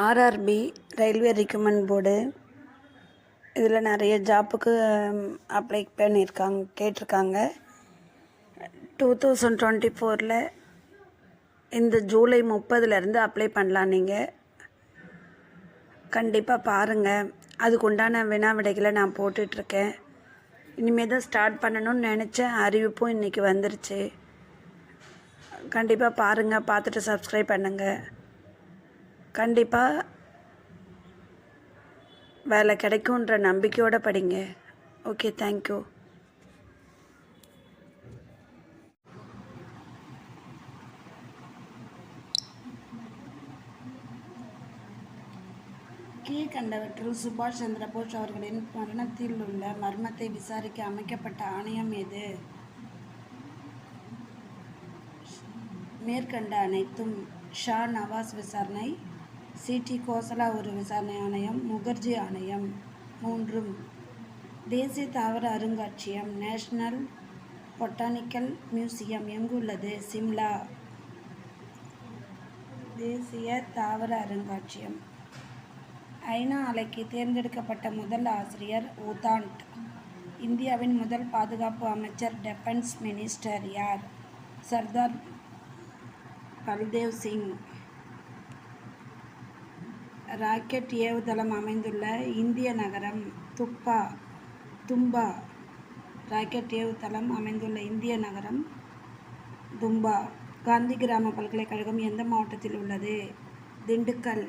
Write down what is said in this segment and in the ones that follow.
RRB railway recruitment board இதில் நிறைய ஜாப்புக்கு apply கேட்டிருக்காங்க. 2024 இந்த ஜூலை 30 அப்ளை பண்ணலாம். நீங்கள் கண்டிப்பாக பாருங்கள். அதுக்குண்டான வினா விடைகளை நான் போட்டுட்ருக்கேன். இனிமேல் தான் ஸ்டார்ட் பண்ணணும்னு நினச்சேன். அறிவிப்பும் இன்றைக்கி வந்துருச்சு. கண்டிப்பாக பாருங்கள். பார்த்துட்டு சப்ஸ்கிரைப் பண்ணுங்கள். கண்டிப்பாக வேலை கிடைக்குன்ற நம்பிக்கையோடு படிங்க. Okay, thank you. கீழ்கண்டவற்றில் சுபாஷ் சந்திர போஸ் அவர்களின் மரணத்தில் உள்ள மர்மத்தை விசாரிக்க அமைக்கப்பட்ட ஆணையம் எது? மேற்கண்ட அனைத்தும். ஷா நவாஸ் விசாரணை, சிடி கோசலா ஒரு விசாரணை ஆணையம், முகர்ஜி ஆணையம். 3. தேசிய தாவர அருங்காட்சியகம் நேஷனல் பொட்டானிக்கல் மியூசியம் எங்குள்ளது? சிம்லா. தேசிய தாவர அருங்காட்சியகம். ஐநா அலைக்கு தேர்ந்தெடுக்கப்பட்ட முதல் ஆசிரியர் உதாண்ட். இந்தியாவின் முதல் பாதுகாப்பு அமைச்சர் டிஃபென்ஸ் மினிஸ்டர் யார்? சர்தார் பல்தேவ் சிங். ராக்கெட் ஏவுதளம் அமைந்துள்ள இந்திய நகரம் தும்பா. ராக்கெட் ஏவுதளம் அமைந்துள்ள இந்திய நகரம் தும்பா. காந்தி கிராம பல்கலைக்கழகம் எந்த மாவட்டத்தில் உள்ளது? திண்டுக்கல்.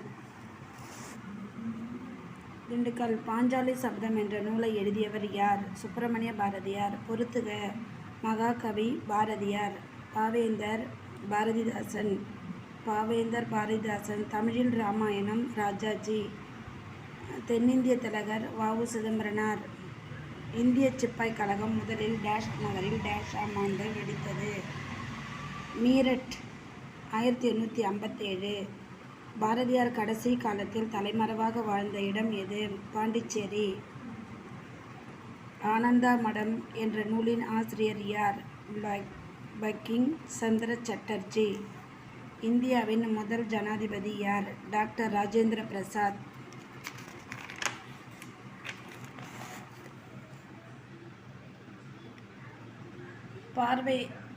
பாஞ்சாலி சபதம் என்ற நூலை எழுதியவர் யார்? சுப்பிரமணிய பாரதியார். பொறுத்துக. மகாகவி பாரதியார். பாவேந்தர் பாரதிதாசன். தமிழில் ராமாயணம் ராஜாஜி. தென்னிந்திய திலகர் வ.உ. சிதம்பரனார். இந்திய சிப்பாய் கழகம் முதலில் டேஷ் நகரில் டேஷ் ஆம் ஆண்டு வெடித்தது? மீரட். 1857. பாரதியார் கடைசி காலத்தில் தலைமறைவாக வாழ்ந்த இடம் எது? பாண்டிச்சேரி. ஆனந்தா மடம் என்ற நூலின் ஆசிரியர் யார்? பங்கிங் சந்திர சட்டர்ஜி. இந்தியாவின் முதல் ஜனாதிபதி யார்? டாக்டர் ராஜேந்திர பிரசாத்.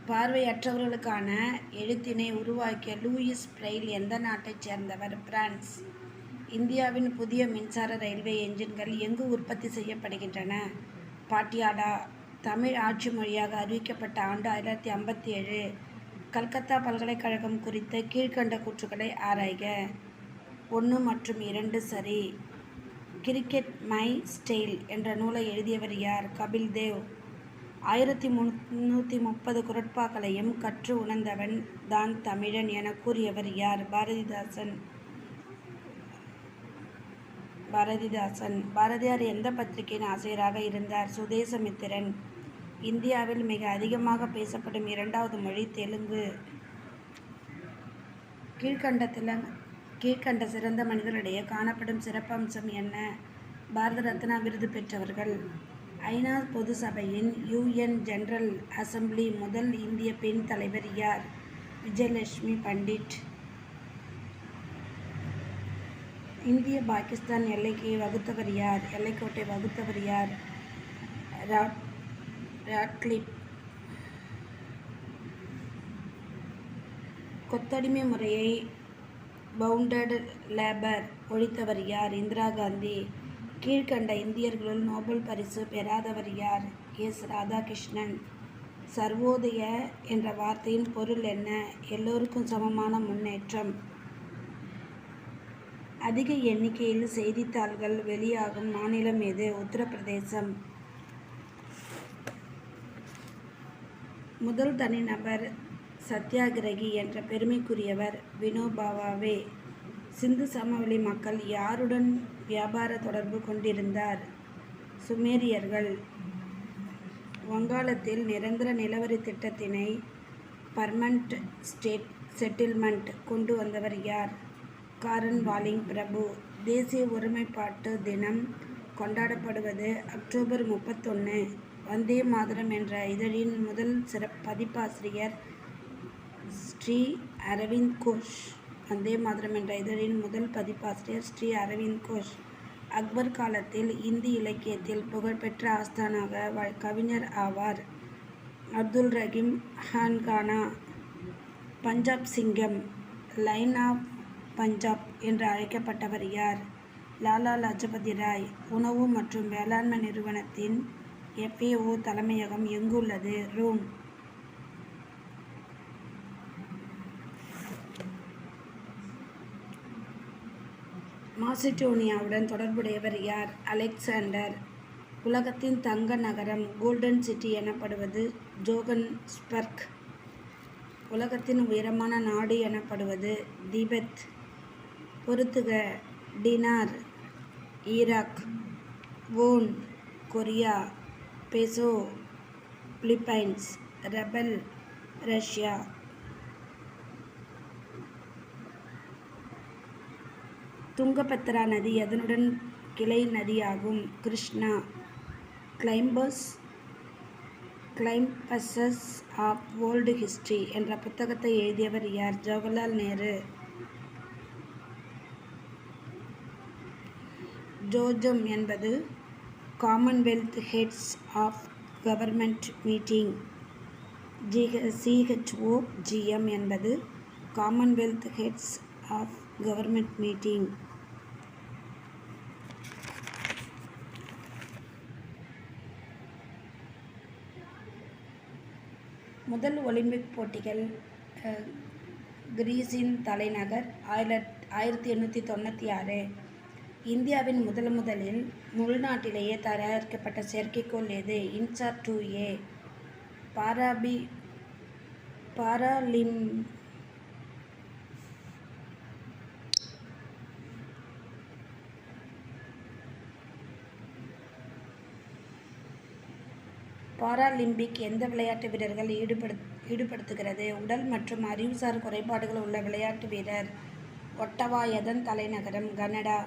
பார்வையற்றவர்களுக்கான எழுத்தினை உருவாக்கிய லூயிஸ் பிரெயில் எந்த நாட்டைச் சேர்ந்தவர்? பிரான்ஸ். இந்தியாவின் புதிய மின்சார ரயில்வே என்ஜின்கள் எங்கு உற்பத்தி செய்யப்படுகின்றன? பாட்டியாலா. தமிழ் ஆட்சி மொழியாக அறிவிக்கப்பட்ட ஆண்டு 1957. கல்கத்தா பல்கலைக்கழகம் குறித்த கீழ்கண்ட கூற்றுக்களை ஆராய்க. 1 மற்றும் 2 சரி. கிரிக்கெட் மை ஸ்டைல் என்ற நூலை எழுதியவர் யார்? கபில் தேவ். 1330 குறட்பாக்களையும் கற்று உணர்ந்தவன் தான் தமிழன் என கூறியவர் யார்? பாரதிதாசன். பாரதியார் எந்த பத்திரிகையின் ஆசிரியராக இருந்தார்? சுதேசமித்திரன். இந்தியாவில் மிக அதிகமாக பேசப்படும் 2வது மொழி தெலுங்கு. கீழ்கண்ட சிறந்த மனிதர்களிடையே காணப்படும் சிறப்பம்சம் என்ன? பாரத ரத்னா விருது பெற்றவர்கள். ஐநா பொது சபையின் UN ஜெனரல் அசெம்பிளி முதல் இந்திய பெண் தலைவர் யார்? விஜயலட்சுமி பண்டிட். இந்திய பாகிஸ்தான் எல்லைக்கோட்டை வகுத்தவர் யார்? ராட்க்ளிஃப். கொத்தடிமை முறையை பவுண்டட் லேபர் ஒழித்தவர் யார்? இந்திரா காந்தி. கீழ்கண்ட இந்தியர்களுள் நோபல் பரிசு பெறாதவர் யார்? எஸ். ராதாகிருஷ்ணன். சர்வோதய என்ற வார்த்தையின் பொருள் என்ன? எல்லோருக்கும் சமமான முன்னேற்றம். அதிக எண்ணிக்கையில் செய்தித்தாள்கள் வெளியாகும் மாநிலம் எது? உத்தரப்பிரதேசம். முதல் தனிநபர் சத்தியாகிரகி என்ற பெருமைக்குரியவர் வினோபா பாவே. சிந்து சமவெளி மக்கள் யாருடன் வியாபார தொடர்பு கொண்டிருந்தார்? சுமேரியர்கள். வங்காளத்தில் நிரந்தர நிலவரி திட்டத்தினை பர்மனன்ட் செட்டில்மெண்ட் கொண்டு வந்தவர் யார்? காரன் வாலிங் பிரபு. தேசிய ஒருமைப்பாட்டு தினம் கொண்டாடப்படுவது அக்டோபர் 31. வந்தே மாதரம் என்ற இதழின் முதல் பதிப்பாசிரியர் ஸ்ரீ அரவிந்த் கோஷ். வந்தே மாதரம் என்ற இதழின் முதல் பதிப்பாசிரியர் ஸ்ரீ அரவிந்த் கோஷ். அக்பர் காலத்தில் இந்தி இலக்கியத்தில் புகழ்பெற்ற ஆஸ்தானாக கவிஞர் ஆவார். அப்துல் ரஹீம் ஹான்கானா. பஞ்சாப் சிங்கம், லைன் ஆஃப் பஞ்சாப் என்று அழைக்கப்பட்டவர் யார்? லாலா லஜபதி ராய். உணவு மற்றும் வேளாண்மை நிறுவனத்தின் FAO தலைமையகம் எங்குள்ளது? ரோம். மாசிடோனியாவுடன் தொடர்புடையவர் யார்? அலெக்சாண்டர். உலகத்தின் தங்க நகரம் கோல்டன் சிட்டி எனப்படுவது ஜோகன்ஸ்பர்க். உலகத்தின் உயரமான நாடு எனப்படுவது திபெத். பொறுத்துக. Dinar Iraq, won Korea, peso Philippines, rouble Russia. Tungabhadra நதி எதனுடன் கிளை நதியாகும்? Krishna. Glimpses of world history என்ற புத்தகத்தை எழுதியவர் யார்? ஜவஹர்லால் நேரு. ஜோஜம் என்பது Commonwealth heads of government meeting. CHOGM என்பது Commonwealth heads of government meeting. முதல் ஒலிம்பிக் போட்டிகள் கிரீஸின் தலைநகர் 1896. இந்தியாவின் முதலில் உள்நாட்டிலேயே தயாரிக்கப்பட்ட செயற்கைக்கோள் எது? இன்சாட் 2A. பாராலிம்பிக் எந்த விளையாட்டு வீரர்கள் ஈடுபடுத்துகிறது? உடல் மற்றும் அறிவுசார் குறைபாடுகள் உள்ள விளையாட்டு வீரர். ஒட்டவா எதன் தலைநகரம்? கனடா.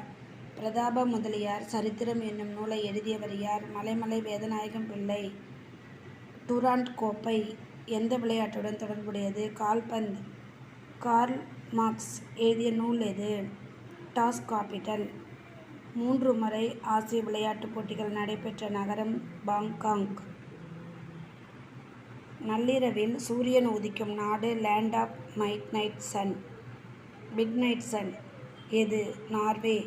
பிரதாப முதலியார் சரித்திரம் என்னும் நூலை எழுதியவர் யார்? மலைமலை வேதநாயகம் பிள்ளை. டூராண்ட் கோப்பை எந்த விளையாட்டுடன் தொடர்புடையது? கால்பந்து. கார்ல் மார்க்ஸ் எழுதிய நூல் எது? Toss Kapital. 3 முறை ஆசிய விளையாட்டுப் போட்டிகள் நடைபெற்ற நகரம் பாங்காங். நள்ளிரவில் சூரியன் உதிக்கும் நாடு லேண்ட் ஆஃப் மிட்நைட் சன் எது? Norway.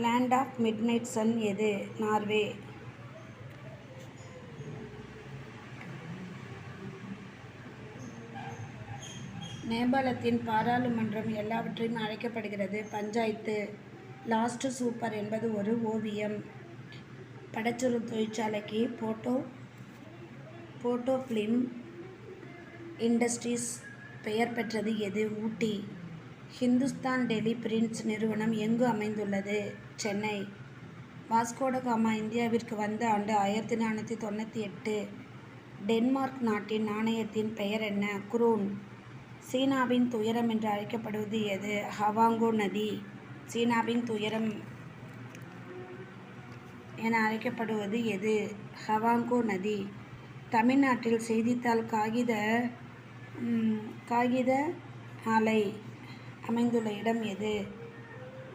Land of midnight sun எது? நார்வே. நேபாளத்தின் பாராளுமன்றம் எல்லாவற்றையும் அழைக்கப்படுகிறது. பஞ்சாயத்து. லாஸ்ட் சூப்பர் என்பது ஒரு ஓவியம். படச்சுருள் தொழிற்சாலைக்கு போட்டோ ஃபிலிம் இண்டஸ்ட்ரீஸ் பெயர் பெற்றது எது? ஊட்டி. ஹிந்துஸ்தான் டெல்லி பிரிண்ட்ஸ் நிறுவனம் எங்கு அமைந்துள்ளது? சென்னை. வாஸ்கோட காமா இந்தியாவிற்கு வந்த ஆண்டு 1498. டென்மார்க் நாட்டின் நாணயத்தின் பெயர் என்ன? குரோன். சீனாவின் துயரம் என்று அழைக்கப்படுவது எது? ஹவாங்கோ நதி. சீனாவின் துயரம் என அழைக்கப்படுவது எது? ஹவாங்கோ நதி. தமிழ்நாட்டில் செய்தித்தாள் காகித ஆலை அமைந்துள்ள இடம் எது?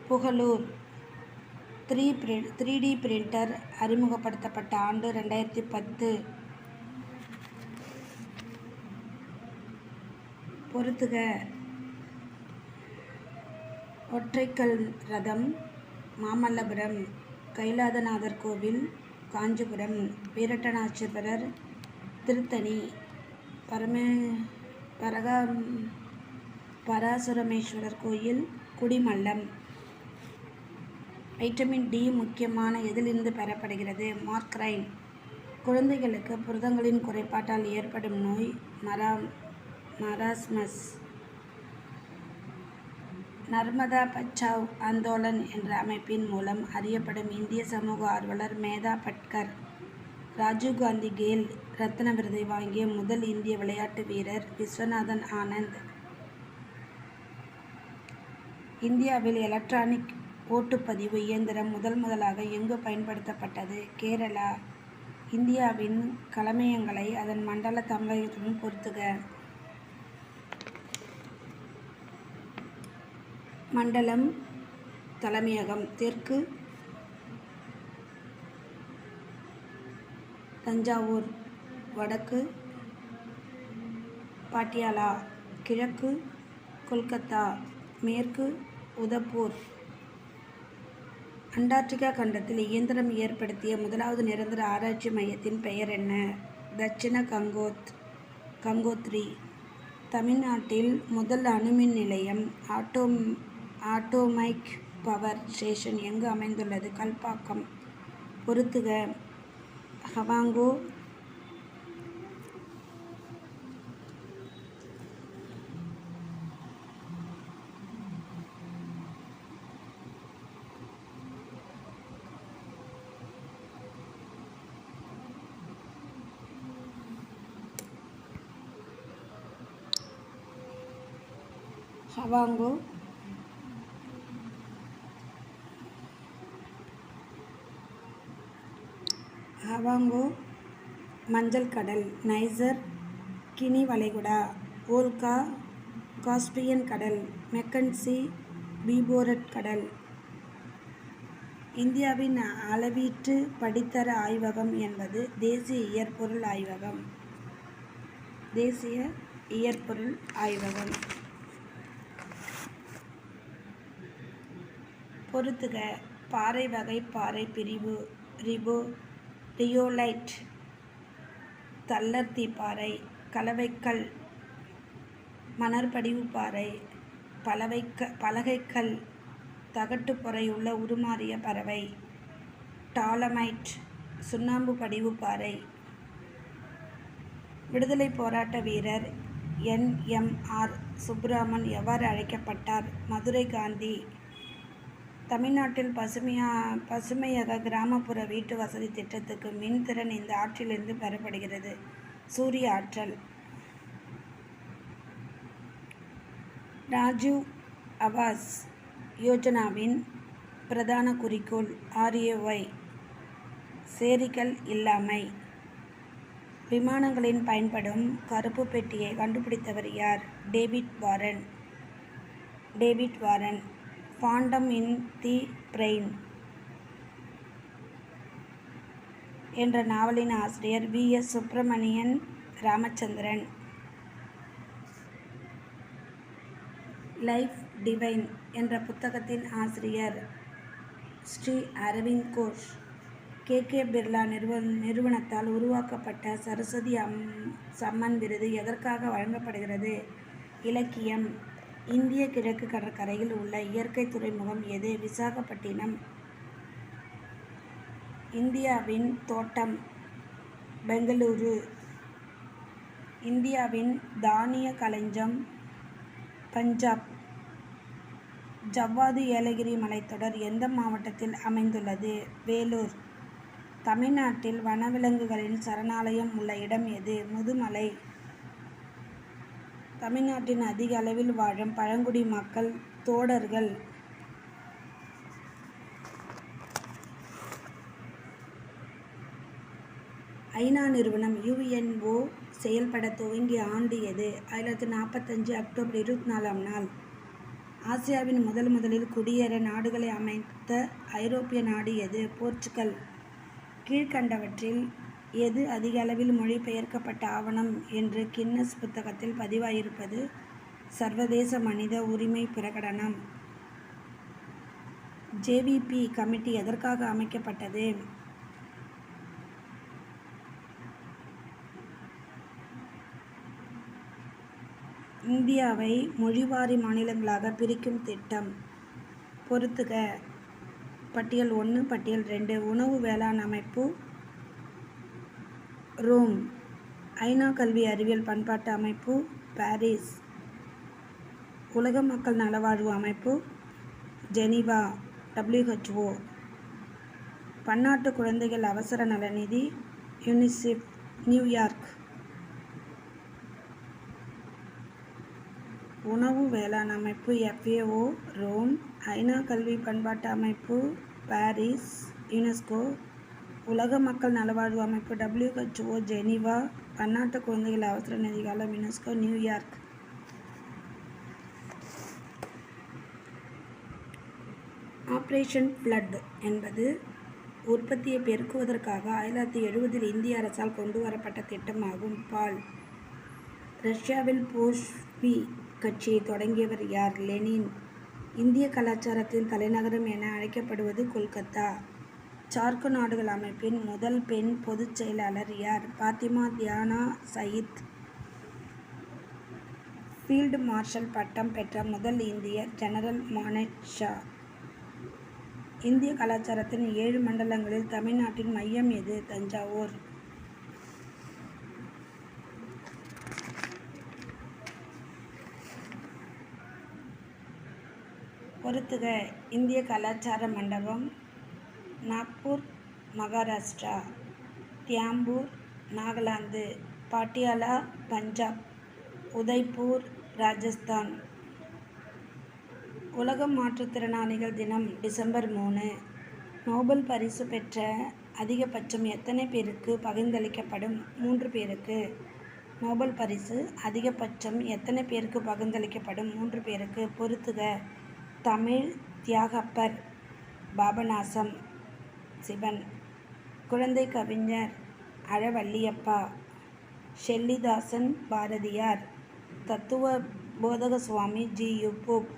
புகழூர். 3D பிரிண்டர் அறிமுகப்படுத்தப்பட்ட ஆண்டு 2010. பொறுத்துக. ஒற்றைக்கல் ரதம் மாமல்லபுரம். கைலாதநாதர் கோவில் காஞ்சிபுரம். வீரட்டனாச்சீஸ்வரர் திருத்தணி. பராசுரமேஸ்வரர் கோயில் குடிமல்லம். வைட்டமின் D முக்கியமான எதிலிருந்து பெறப்படுகிறது? மார்க்ரைன். குழந்தைகளுக்கு புரதங்களின் குறைபாட்டால் ஏற்படும் நோய் மராஸ்மஸ். நர்மதா பச்சாவ் ஆந்தோலன் என்ற அமைப்பின் மூலம் அறியப்படும் இந்திய சமூக ஆர்வலர் மேதா பட்கர். ராஜீவ்காந்தி கேல் ரத்ன விருதை வாங்கிய முதல் இந்திய விளையாட்டு வீரர் விஸ்வநாதன் ஆனந்த். இந்தியாவில் எலக்ட்ரானிக் ஓட்டுப்பதிவு இயந்திரம் முதலாக எங்கு பயன்படுத்தப்பட்டது? கேரளா. இந்தியாவின் கலமையங்களை அதன் மண்டல தமிழகத்துடன் பொருத்துக. மண்டலம் தலைமையகம் தெற்கு தஞ்சாவூர், வடக்கு பாட்டியாலா, கிழக்கு கொல்கத்தா, மேற்கு உதப்பூர். அண்டார்டிகா கண்டத்தில் இயந்திரம் ஏற்படுத்திய முதலாவது நிரந்தர ஆராய்ச்சி மையத்தின் பெயர் என்ன? தட்சிண கங்கோத்ரி. தமிழ்நாட்டில் முதல் அணுமின் நிலையம் ஆட்டோமைக் பவர் ஸ்டேஷன் எங்கு அமைந்துள்ளது? கல்பாக்கம். பொறுத்துக. ஹவாங்கோ, ஹவாங்கோ, மஞ்சள் கடல், நைசர், கினி வளைகுடா, ஓல்கா, காஸ்பியன் கடல், மெக்கன்சி, பீபோரட் கடல். இந்தியாவின் அளவீட்டு படித்தர ஆய்வகம் என்பது தேசிய இயற்பொருள் ஆய்வகம். பொறுத்துக. பாறை வகை பாறை பிரிவு. ரியோலைட், தள்ளர்த்திப்பாறை, கலவைக்கல், மணற்படிவு பாறை, பலகைக்கல், தகட்டுப்பொறையுள்ள உருமாறிய பறவை, டாலமைட், சுண்ணாம்பு படிவு பாறை. விடுதலை போராட்ட வீரர் NMR சுப்புராமன் எவ்வாறு அழைக்கப்பட்டார்? மதுரை காந்தி. தமிழ்நாட்டில் பசுமையக கிராமப்புற வீட்டு வசதி திட்டத்துக்கு மின்திறன் இந்த ஆற்றிலிருந்து பெறப்படுகிறது. சூரிய ஆற்றல். ராஜீவ் ஆவாஸ் யோஜனாவின் பிரதான குறிக்கோள் RAY, சேரிகள் இல்லாமை. விமானங்களில் பயன்படும் கருப்பு பெட்டியை கண்டுபிடித்தவர் யார்? David Warren. ஃபாண்டம் இன் தி பிரெயின் என்ற நாவலின் ஆசிரியர் VS Subramanian Ramachandran. Life divine என்ற புத்தகத்தின் ஆசிரியர் ஸ்ரீ அரவிந்த் கோஷ். KK பிர்லா நிறுவனத்தால் உருவாக்கப்பட்ட சரஸ்வதி சம்மன் விருது எதற்காக வழங்கப்படுகிறது? இலக்கியம். இந்திய கிழக்கு கடற்கரையில் உள்ள இயற்கை துறைமுகம் எது? விசாகப்பட்டினம். இந்தியாவின் தோட்டம். பெங்களூரு. இந்தியாவின் தானிய களஞ்சியம். பஞ்சாப். ஜவ்வாது ஏலகிரி மலைத்தொடர் எந்த மாவட்டத்தில் அமைந்துள்ளது? வேலூர். தமிழ்நாட்டில் வனவிலங்குகளின் சரணாலயம் உள்ள இடம் எது? முதுமலை. தமிழ்நாட்டின் அதிக அளவில் வாழும் பழங்குடி மக்கள் தோடர்கள். ஐநா நிறுவனம் UNO செயல்பட துவங்கிய ஆண்டு எது? 1945 அக்டோபர் 24ஆம் நாள். ஆசியாவின் முதலில் குடியேற நாடுகளை அமைத்த ஐரோப்பிய நாடு எது? போர்ச்சுகல். கீழ்கண்டவற்றில் எது அதிக அளவில் மொழிபெயர்க்கப்பட்ட ஆவணம் என்று கின்னஸ் புத்தகத்தில் பதிவாயிருப்பது? சர்வதேச மனித உரிமை பிரகடனம். JVP கமிட்டி எதற்காக அமைக்கப்பட்டது? இந்தியாவை மொழிவாரி மாநிலங்களாக பிரிக்கும் திட்டம். பொறுத்துக. பட்டியல் 1, பட்டியல் 2. உணவு வேளாண் அமைப்பு ரோம். ஐநா கல்வி அறிவியல் பண்பாட்டு அமைப்பு பாரிஸ். உலக மக்கள் நலவாழ்வு அமைப்பு ஜெனீவா WHO. பன்னாட்டு குழந்தைகள் அவசர நலநிதி UNICEF நியூயார்க். உணவு வேளாண் அமைப்பு FAO ரோம், ஐநா கல்வி பண்பாட்டு அமைப்பு பாரிஸ், யுனெஸ்கோ, உலக மக்கள் நலவாழ்வு அமைப்பு WHO ஜெனீவா, பன்னாட்டு குழந்தைகள் அவசர நிதிக்காலம் யுனெஸ்கோ நியூயார்க். ஆபரேஷன் ஃப்ளட் என்பது உற்பத்தியை பெருக்குவதற்காக 1970 இந்திய அரசால் கொண்டு வரப்பட்ட திட்டமாகும். பால். ரஷ்யாவில் போல்ஷெவிக் கட்சியை தொடங்கியவர் யார்? லெனின். இந்திய கலாச்சாரத்தின் தலைநகரம் என அழைக்கப்படுவது கொல்கத்தா. சார்க் நாடுகள் அமைப்பின் முதல் பெண் பொதுச் செயலாளர் யார்? பாத்திமா தியானா சயீத். ஃபீல்டு மார்ஷல் பட்டம் பெற்ற முதல் இந்தியர் ஜெனரல் மானெக்ஷா. இந்திய கலாச்சாரத்தின் 7 மண்டலங்களில் தமிழ்நாட்டின் மையம் எது? தஞ்சாவூர். பொறுத்துக. இந்திய கலாச்சார மண்டபம் நாக்பூர் மகாராஷ்டிரா, தியாம்பூர் நாகாலாந்து, பாட்டியாலா பஞ்சாப், உதய்பூர் ராஜஸ்தான். உலக மாற்றுத்திறனாளிகள் தினம் டிசம்பர் 3. நோபல் பரிசு பெற்ற அதிகபட்சம் எத்தனை பேருக்கு பகிர்ந்தளிக்கப்படும்? 3 பேருக்கு. நோபல் பரிசு அதிகபட்சம் எத்தனை பேருக்கு பகிர்ந்தளிக்கப்படும்? 3 பேருக்கு. பொறுத்துக. தமிழ் தியாகப்பர் பாபநாசம் சிவன். குழந்தை கவிஞர் அழவள்ளியப்பா. ஷெல்லிதாசன் பாரதியார். தத்துவ போதக சுவாமி ஜி. யு. போப்.